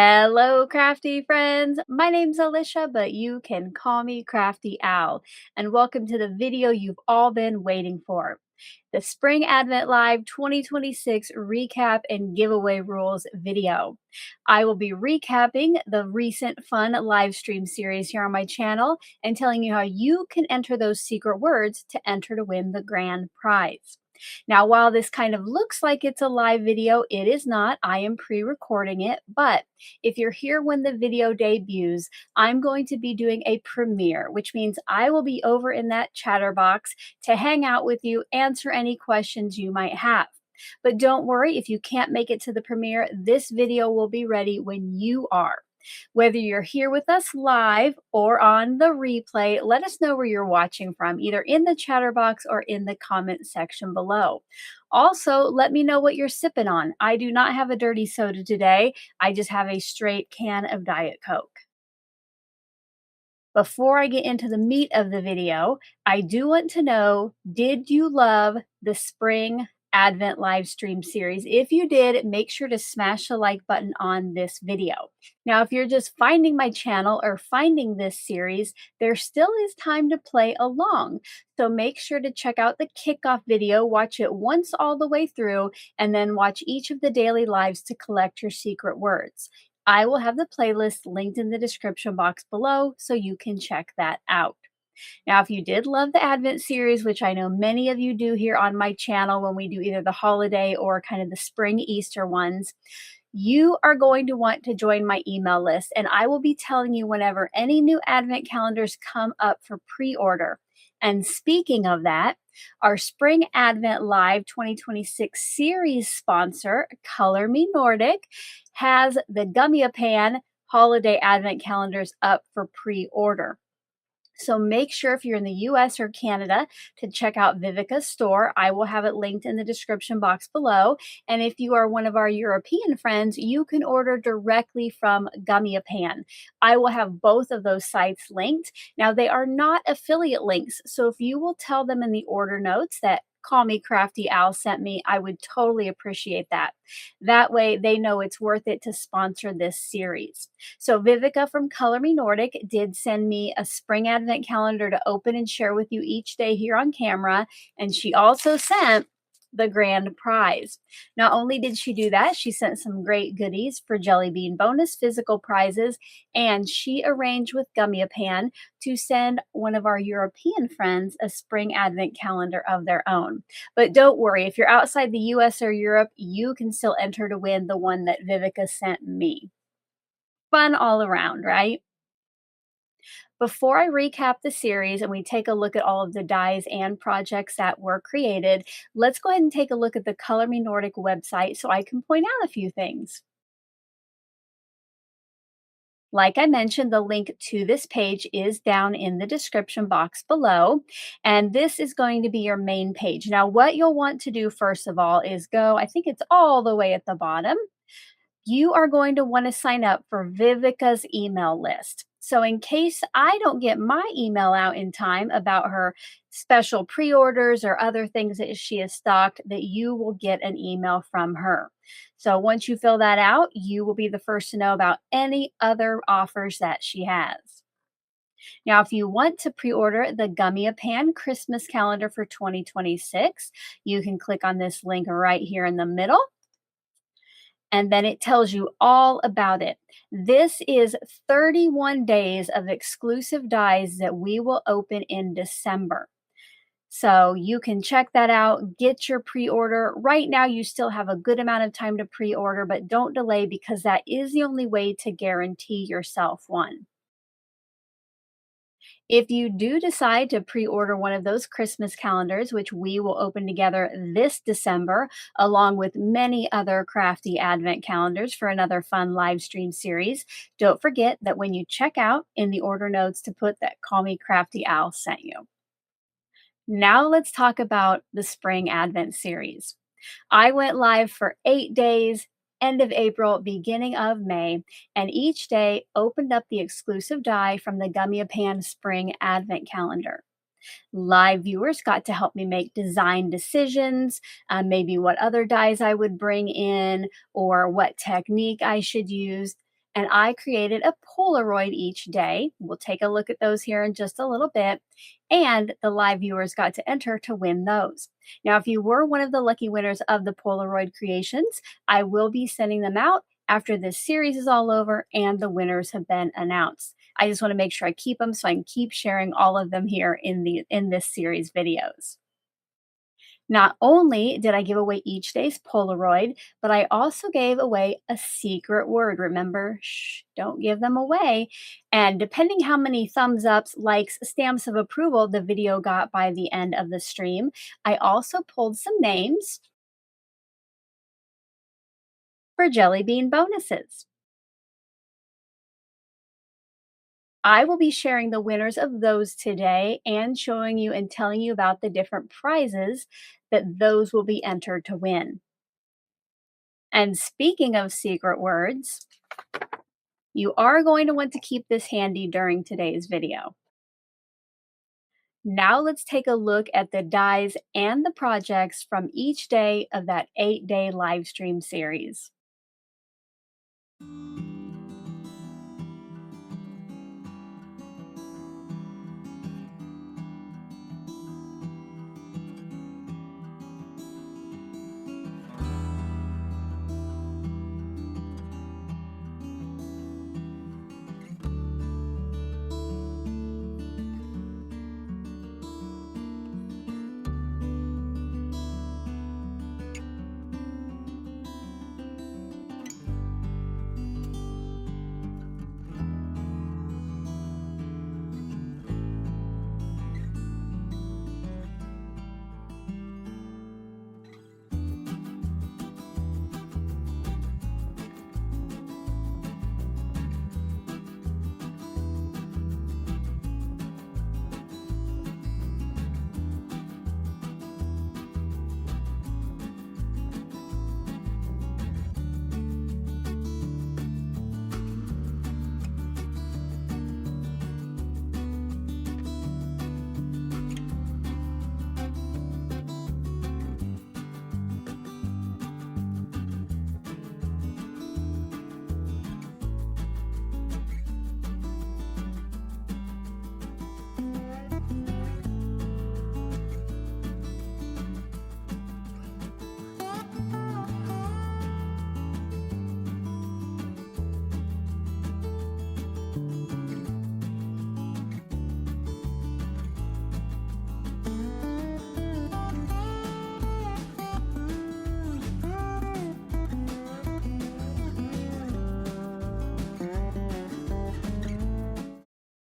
Hello, crafty friends. My name's Alicia, but you can call me Crafty Owl. And welcome to the video you've all been waiting for. The Spring Advent Live 2026 Recap and Giveaway Rules video. I will be recapping the recent fun live stream series here on my channel and telling you how you can enter those secret words to enter to win the grand prize. Now, while this kind of looks like it's a live video, it is not. I am pre-recording it, but if you're here when the video debuts, I'm going to be doing a premiere, which means I will be over in that chatter box to hang out with you, answer any questions you might have. But don't worry, if you can't make it to the premiere, this video will be ready when you are. Whether you're here with us live or on the replay, let us know where you're watching from, either in the chatter box or in the comment section below. Also, let me know what you're sipping on. I do not have a dirty soda today. I just have a straight can of Diet Coke. Before I get into the meat of the video, I do want to know, did you love the Spring Advent live stream series? If you did, make sure to smash the like button on this video. Now, if you're just finding my channel or finding this series, there still is time to play along. So make sure to check out the kickoff video, watch it once all the way through, and then watch each of the daily lives to collect your secret words. I will have the playlist linked in the description box below so you can check that out. Now, if you did love the Advent series, which I know many of you do here on my channel when we do either the holiday or kind of the spring Easter ones, you are going to want to join my email list, and I will be telling you whenever any new Advent calendars come up for pre-order. And speaking of that, our Spring Advent Live 2026 series sponsor, Color Me Nordic, has the Gummiapan holiday Advent calendars up for pre-order. So make sure if you're in the US or Canada to check out Vivica's store. I will have it linked in the description box below. And if you are one of our European friends, you can order directly from Gummiapan. I will have both of those sites linked. Now, they are not affiliate links. So if you will tell them in the order notes that Call Me Crafty Al sent me, I would totally appreciate that. That way they know it's worth it to sponsor this series. So Vivica from Color Me Nordic did send me a spring advent calendar to open and share with you each day here on camera. And she also sent the grand prize. Not only did she do that, she sent some great goodies for Jelly Bean bonus physical prizes, and she arranged with Gummiapan to send one of our European friends a spring advent calendar of their own. But don't worry, if you're outside the US or Europe, you can still enter to win the one that Vivica sent me. Fun all around, right? Before I recap the series and we take a look at all of the dies and projects that were created, let's go ahead and take a look at the Color Me Nordic website so I can point out a few things. Like I mentioned, the link to this page is down in the description box below, and this is going to be your main page. Now, what you'll want to do first of all is go, I think it's all the way at the bottom. You are going to want to sign up for Vivica's email list. So in case I don't get my email out in time about her special pre-orders or other things that she has stocked, that you will get an email from her. So once you fill that out, you will be the first to know about any other offers that she has. Now, if you want to pre-order the Gummiapan Christmas calendar for 2026, you can click on this link right here in the middle. And then it tells you all about it. This is 31 days of exclusive dies that we will open in December. So you can check that out, get your pre-order. Right now, you still have a good amount of time to pre-order, but don't delay because that is the only way to guarantee yourself one. If you do decide to pre-order one of those Christmas calendars, which we will open together this December, along with many other crafty advent calendars for another fun live stream series, don't forget that when you check out in the order notes to put that Call Me Crafty Al sent you. Now let's talk about the Spring Advent series. I went live for 8 days, end of April, beginning of May, and each day opened up the exclusive die from the Gummiapan Spring Advent Calendar. Live viewers got to help me make design decisions, maybe what other dies I would bring in or what technique I should use. and I created a Polaroid each day. We'll take a look at those here in just a little bit, and the live viewers got to enter to win those. Now, if you were one of the lucky winners of the Polaroid creations, I will be sending them out after this series is all over and the winners have been announced. I just want to make sure I keep them so I can keep sharing all of them here in this series videos. Not only did I give away each day's Polaroid, but I also gave away a secret word. Remember, shh, don't give them away. And depending how many thumbs ups, likes, stamps of approval the video got by the end of the stream, I also pulled some names for jelly bean bonuses. I will be sharing the winners of those today and showing you and telling you about the different prizes that those will be entered to win. And speaking of secret words, you are going to want to keep this handy during today's video. Now let's take a look at the dies and the projects from each day of that 8-day live stream series.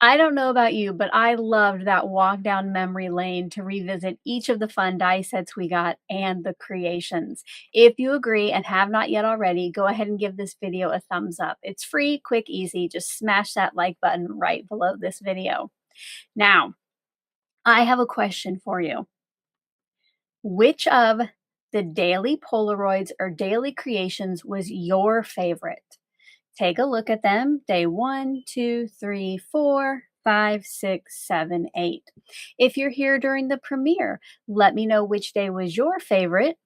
I don't know about you, but I loved that walk down memory lane to revisit each of the fun die sets we got and the creations. If you agree and have not yet already, go ahead and give this video a thumbs up. It's free, quick, easy. Just smash that like button right below this video. Now, I have a question for you. Which of the daily Polaroids or daily creations was your favorite? Take a look at them. Day 1, 2, 3, 4, 5, 6, 7, 8. If you're here during the premiere, let me know which day was your favorite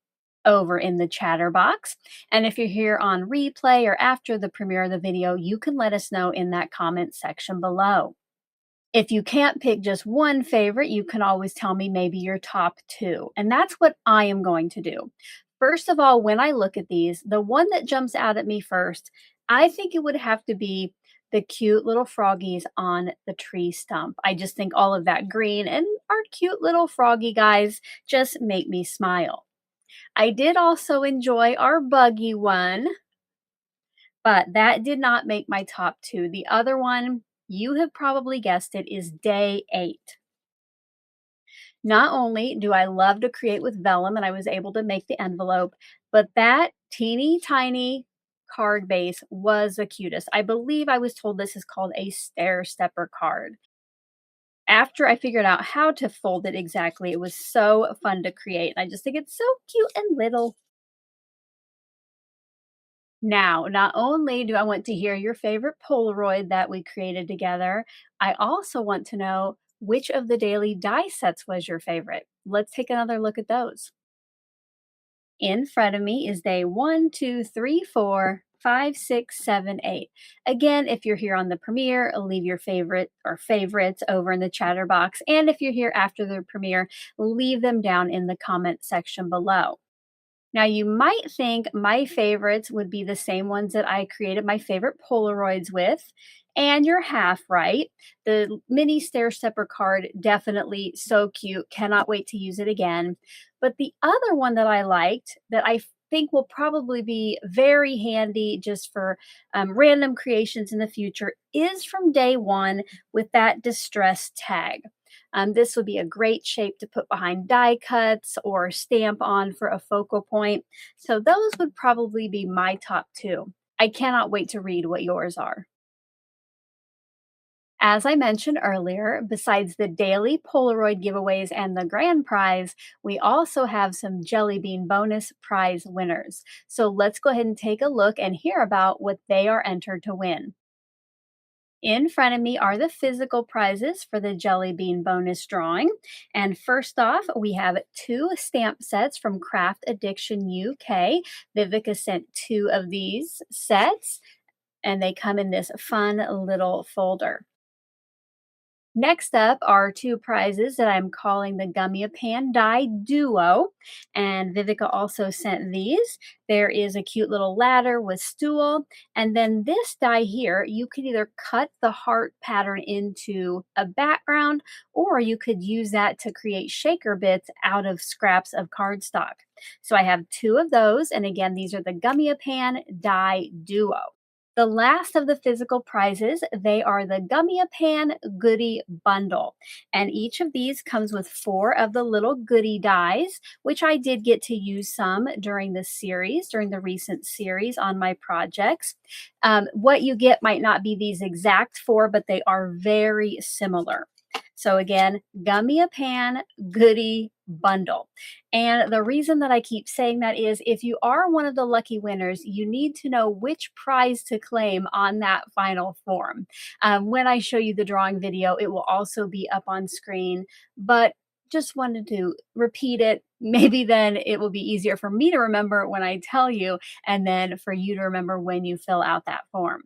over in the chatter box. And if you're here on replay or after the premiere of the video, you can let us know in that comment section below. If you can't pick just one favorite, you can always tell me maybe your top 2. And that's what I am going to do. First of all, when I look at these, the one that jumps out at me first, I think it would have to be the cute little froggies on the tree stump. I just think all of that green and our cute little froggy guys just make me smile. I did also enjoy our buggy one, but that did not make my top 2. The other one, you have probably guessed it, is day 8. Not only do I love to create with vellum, and I was able to make the envelope, but that teeny tiny card base was the cutest. I believe I was told this is called a stair stepper card. After I figured out how to fold it exactly, it was so fun to create. And I just think it's so cute and little. Now, not only do I want to hear your favorite Polaroid that we created together, I also want to know which of the daily die sets was your favorite. Let's take another look at those. In front of me is day 1, 2, 3, 4, 5, 6, 7, 8. Again, if you're here on the premiere, leave your favorite or favorites over in the chatter box. And if you're here after the premiere, leave them down in the comment section below. Now, you might think my favorites would be the same ones that I created my favorite Polaroids with, and you're half right. The mini stair stepper card, definitely so cute. Cannot wait to use it again. But the other one that I liked that I think will probably be very handy just for random creations in the future is from day one with that distress tag. This would be a great shape to put behind die cuts or stamp on for a focal point. So those would probably be my top two. I cannot wait to read what yours are. As I mentioned earlier, besides the daily Polaroid giveaways and the grand prize, we also have some Jelly Bean bonus prize winners. So let's go ahead and take a look and hear about what they are entered to win. In front of me are the physical prizes for the Jelly Bean bonus drawing. And first off, we have two stamp sets from Craft Addiction UK. Vivica sent two of these sets, and they come in this fun little folder. Next up are two prizes that I'm calling the Gummiapan Die Duo, and Vivica also sent these. There is a cute little ladder with stool, and then this die here, you could either cut the heart pattern into a background, or you could use that to create shaker bits out of scraps of cardstock. So I have two of those, and again, these are the Gummiapan Die Duo. The last of the physical prizes, they are the Gummiapan Goodie Bundle. And each of these comes with 4 of the little goodie dies, which I did get to use some during the series, during the recent series on my projects. What you get might not be these exact 4, but they are very similar. So again, Gummiapan Goodie Bundle. And the reason that I keep saying that is if you are one of the lucky winners, you need to know which prize to claim on that final form. When I show you the drawing video, it will also be up on screen, but just wanted to repeat it. Maybe then it will be easier for me to remember when I tell you, and then for you to remember when you fill out that form.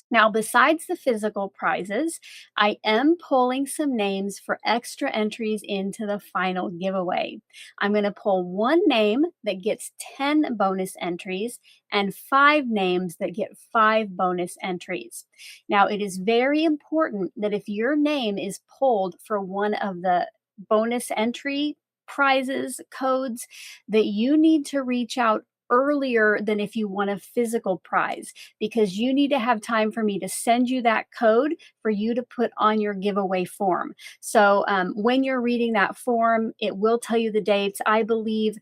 Now, besides the physical prizes, I am pulling some names for extra entries into the final giveaway. I'm going to pull one name that gets 10 bonus entries and 5 names that get 5 bonus entries. Now, it is very important that if your name is pulled for one of the bonus entry prizes codes, that you need to reach out earlier than if you want a physical prize, because you need to have time for me to send you that code for you to put on your giveaway form. So when you're reading that form, it will tell you the dates. I believe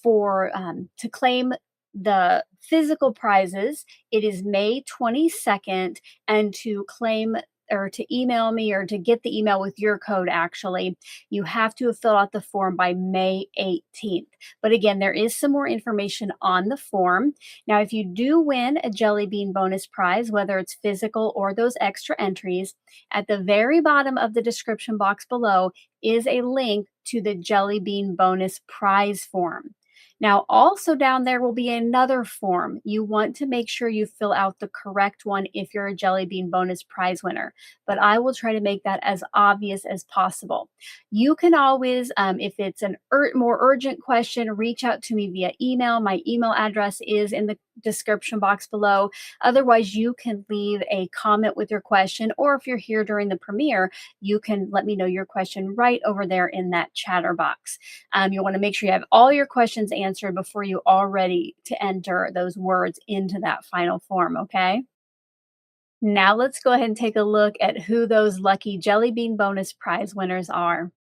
for to claim the physical prizes, it is May 22nd, and to claim or to email me or to get the email with your code, actually, you have to have filled out the form by May 18th. But again, there is some more information on the form. Now, if you do win a Jelly Bean bonus prize, whether it's physical or those extra entries, at the very bottom of the description box below is a link to the Jelly Bean bonus prize form. Now, also down there will be another form. You want to make sure you fill out the correct one if you're a Jelly Bean bonus prize winner, but I will try to make that as obvious as possible. You can always, if it's a more urgent question, reach out to me via email. My email address is in the description box below. Otherwise, you can leave a comment with your question, or if you're here during the premiere, you can let me know your question right over there in that chatter box. You want to make sure you have all your questions answered before you are ready to enter those words into that final form, okay? Now let's go ahead and take a look at who those lucky Jelly Bean bonus prize winners are.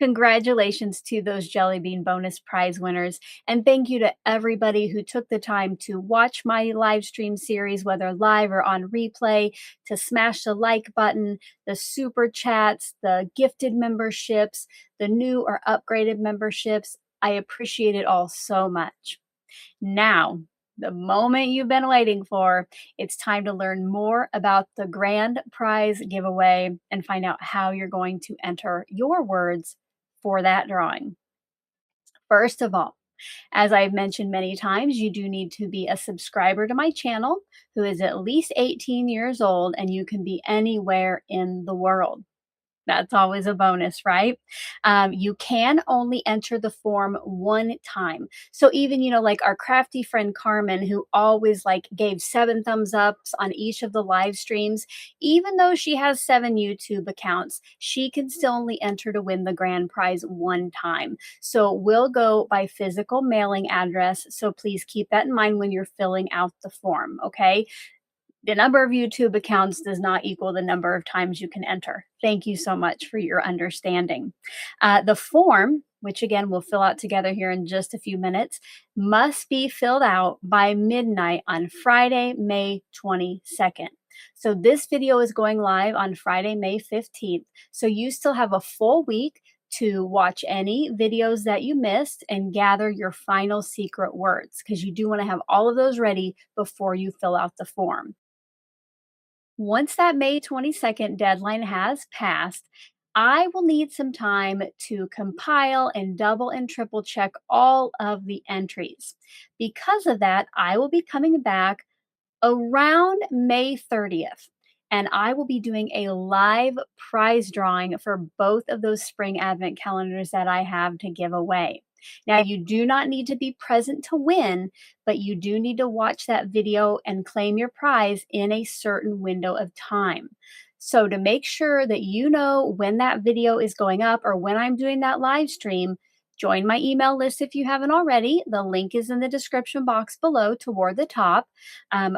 Congratulations to those Jelly Bean bonus prize winners. And thank you to everybody who took the time to watch my live stream series, whether live or on replay, to smash the like button, the super chats, the gifted memberships, the new or upgraded memberships. I appreciate it all so much. Now, the moment you've been waiting for, it's time to learn more about the grand prize giveaway and find out how you're going to enter your words for that drawing. First of all, as I've mentioned many times, you do need to be a subscriber to my channel who is at least 18 years old, and you can be anywhere in the world. That's always a bonus, right? You can only enter the form one time. So even, like our crafty friend Carmen, who always like gave 7 thumbs ups on each of the live streams, even though she has 7 YouTube accounts, she can still only enter to win the grand prize one time. So we'll go by physical mailing address. So please keep that in mind when you're filling out the form, okay? The number of YouTube accounts does not equal the number of times you can enter. Thank you so much for your understanding. The form, which again we'll fill out together here in just a few minutes, must be filled out by midnight on Friday, May 22nd. So this video is going live on Friday, May 15th. So you still have a full week to watch any videos that you missed and gather your final secret words, because you do want to have all of those ready before you fill out the form. Once that May 22nd deadline has passed, I will need some time to compile and double and triple check all of the entries. Because of that, I will be coming back around May 30th. And I will be doing a live prize drawing for both of those spring advent calendars that I have to give away. Now, you do not need to be present to win, but you do need to watch that video and claim your prize in a certain window of time. So to make sure that you know when that video is going up or when I'm doing that live stream, join my email list if you haven't already. The link is in the description box below toward the top.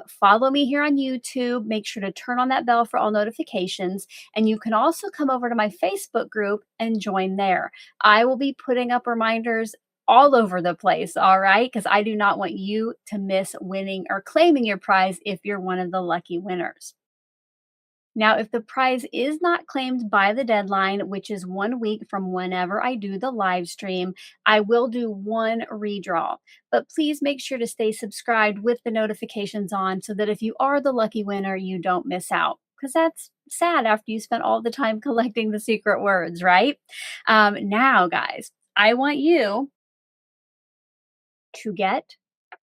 Follow me here on YouTube. Make sure to turn on that bell for all notifications. And you can also come over to my Facebook group and join there. I will be putting up reminders all over the place, all right? Because I do not want you to miss winning or claiming your prize if you're one of the lucky winners. Now, if the prize is not claimed by the deadline, which is 1 week from whenever I do the live stream, I will do one redraw. But please make sure to stay subscribed with the notifications on so that if you are the lucky winner, you don't miss out. Because that's sad after you spent all the time collecting the secret words, right? Now, guys, I want you to get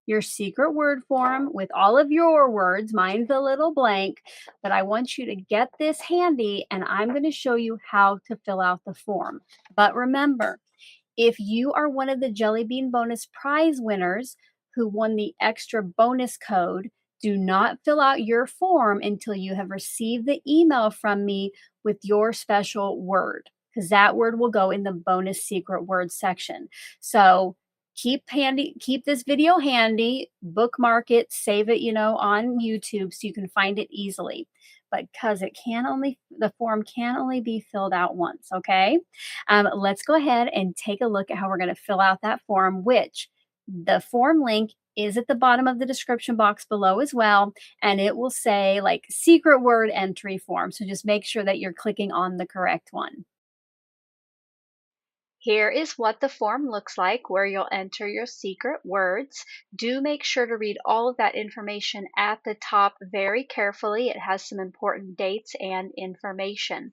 your secret word form with all of your words. Mine's a little blank, but I want you to get this handy and I'm going to show you how to fill out the form. But remember, if you are one of the Jelly Bean bonus prize winners who won the extra bonus code, do not fill out your form until you have received the email from me with your special word, because that word will go in the bonus secret word section. So keep this video handy, bookmark it, save it, on YouTube so you can find it easily. But because the form can only be filled out once, okay? Let's go ahead and take a look at how we're going to fill out that form, which the form link is at the bottom of the description box below as well. And it will say like secret word entry form. So just make sure that you're clicking on the correct one. Here is what the form looks like where you'll enter your secret words. Do make sure to read all of that information at the top very carefully. It has some important dates and information.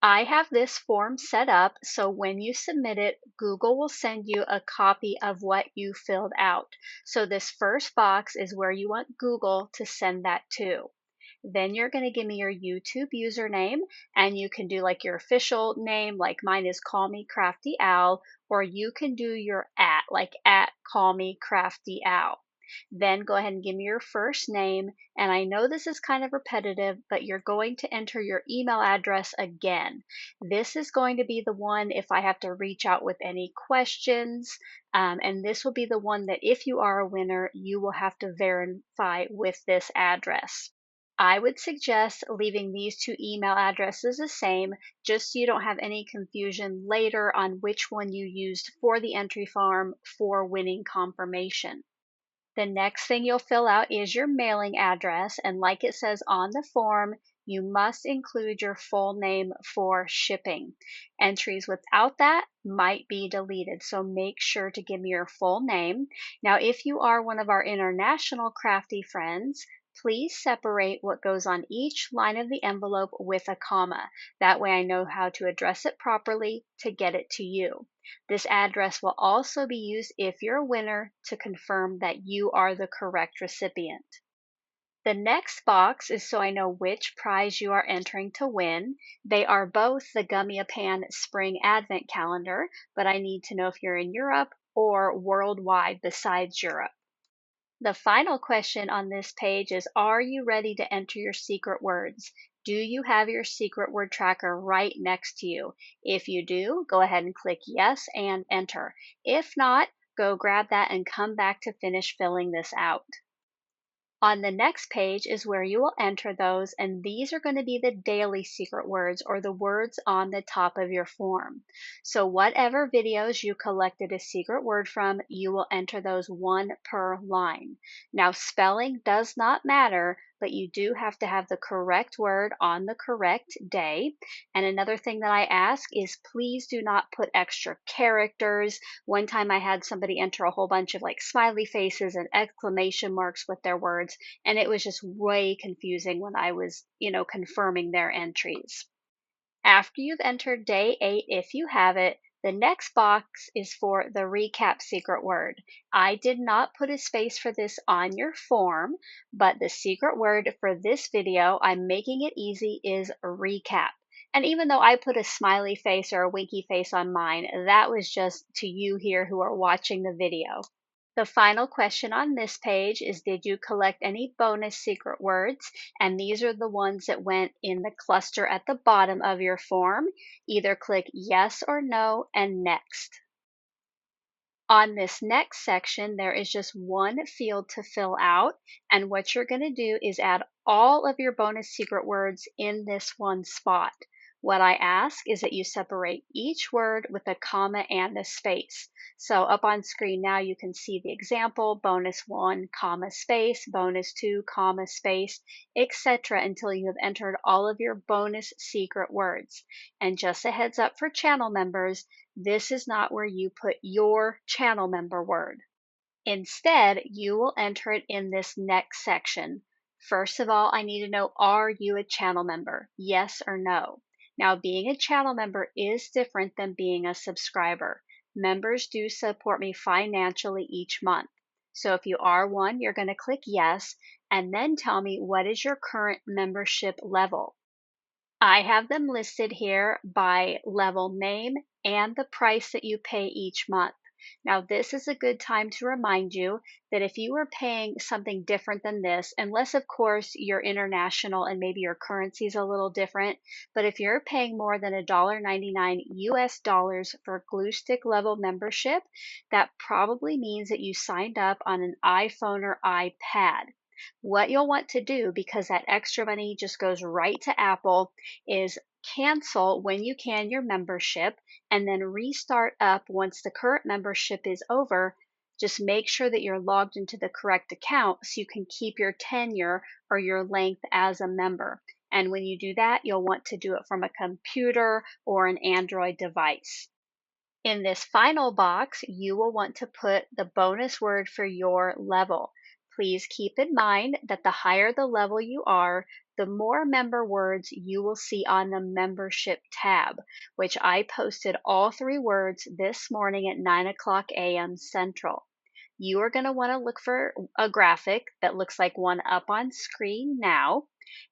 I have this form set up so when you submit it, Google will send you a copy of what you filled out. So this first box is where you want Google to send that to. Then you're going to give me your YouTube username, and you can do like your official name, like mine is CALLMECRAFTYAL, or you can do your like at CALLMECRAFTYAL. Then go ahead and give me your first name, and I know this is kind of repetitive, but you're going to enter your email address again. This is going to be the one if I have to reach out with any questions, and this will be the one that if you are a winner, you will have to verify with this address. I would suggest leaving these two email addresses the same, just so you don't have any confusion later on which one you used for the entry form for winning confirmation. The next thing you'll fill out is your mailing address, and like it says on the form, you must include your full name for shipping. Entries without that might be deleted, so make sure to give me your full name. Now, if you are one of our international crafty friends, please separate what goes on each line of the envelope with a comma. That way I know how to address it properly to get it to you. This address will also be used if you're a winner to confirm that you are the correct recipient. The next box is so I know which prize you are entering to win. They are both the Gummiapan Spring Advent Calendar, but I need to know if you're in Europe or worldwide besides Europe. The final question on this page is, are you ready to enter your secret words? Do you have your secret word tracker right next to you? If you do, go ahead and click yes and enter. If not, go grab that and come back to finish filling this out. On the next page is where you will enter those, and these are going to be the daily secret words, or the words on the top of your form. So whatever videos you collected a secret word from, you will enter those one per line. Now, spelling does not matter, but you do have to have the correct word on the correct day. And another thing that I ask is, please do not put extra characters. One time I had somebody enter a whole bunch of like smiley faces and exclamation marks with their words, and it was just way confusing when I was, confirming their entries. After you've entered day 8, if you have it, the next box is for the recap secret word. I did not put a space for this on your form, but the secret word for this video, I'm making it easy, is recap. And even though I put a smiley face or a winky face on mine, that was just to you here who are watching the video. The final question on this page is, did you collect any bonus secret words? And these are the ones that went in the cluster at the bottom of your form. Either click yes or no and next. On this next section, there is just one field to fill out, and what you're going to do is add all of your bonus secret words in this one spot. What I ask is that you separate each word with a comma and a space. So up on screen now you can see the example: bonus 1, comma, space, bonus 2, comma, space, etc. until you have entered all of your bonus secret words. And just a heads up for channel members, this is not where you put your channel member word. Instead, you will enter it in this next section. First of all, I need to know, are you a channel member? Yes or no? Now, being a channel member is different than being a subscriber. Members do support me financially each month. So if you are one, you're going to click yes, and then tell me, what is your current membership level? I have them listed here by level name and the price that you pay each month. Now, this is a good time to remind you that if you are paying something different than this, unless of course you're international and maybe your currency is a little different, but if you're paying more than $1.99 US dollars for glue stick level membership, that probably means that you signed up on an iPhone or iPad. What you'll want to do, because that extra money just goes right to Apple, is cancel when you can your membership and then restart up once the current membership is over. Just make sure that you're logged into the correct account so you can keep your tenure or your length as a member. And when you do that, you'll want to do it from a computer or an Android device. In this final box, you will want to put the bonus word for your level. Please keep in mind that the higher the level you are, the more member words you will see on the membership tab, which I posted all 3 words this morning at 9 o'clock a.m. Central. You are going to want to look for a graphic that looks like one up on screen now,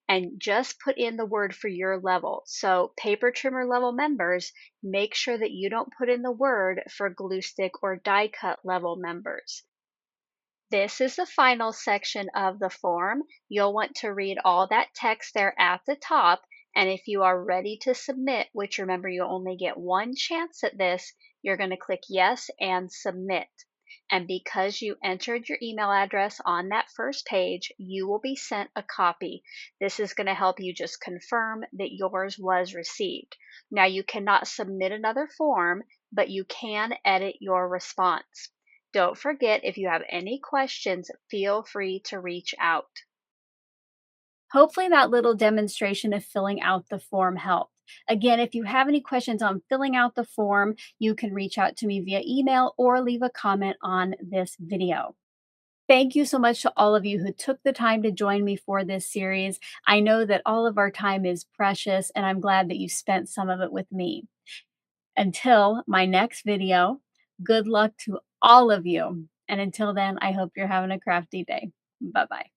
and just put in the word for your level. So paper trimmer level members, make sure that you don't put in the word for glue stick or die cut level members. This is the final section of the form. You'll want to read all that text there at the top, and if you are ready to submit, which remember you only get one chance at this, you're going to click yes and submit. And because you entered your email address on that first page, you will be sent a copy. This is going to help you just confirm that yours was received. Now, you cannot submit another form, but you can edit your response. Don't forget, if you have any questions, feel free to reach out. Hopefully that little demonstration of filling out the form helped. Again, if you have any questions on filling out the form, you can reach out to me via email or leave a comment on this video. Thank you so much to all of you who took the time to join me for this series. I know that all of our time is precious, and I'm glad that you spent some of it with me. Until my next video, good luck to all of you. And until then, I hope you're having a crafty day. Bye-bye.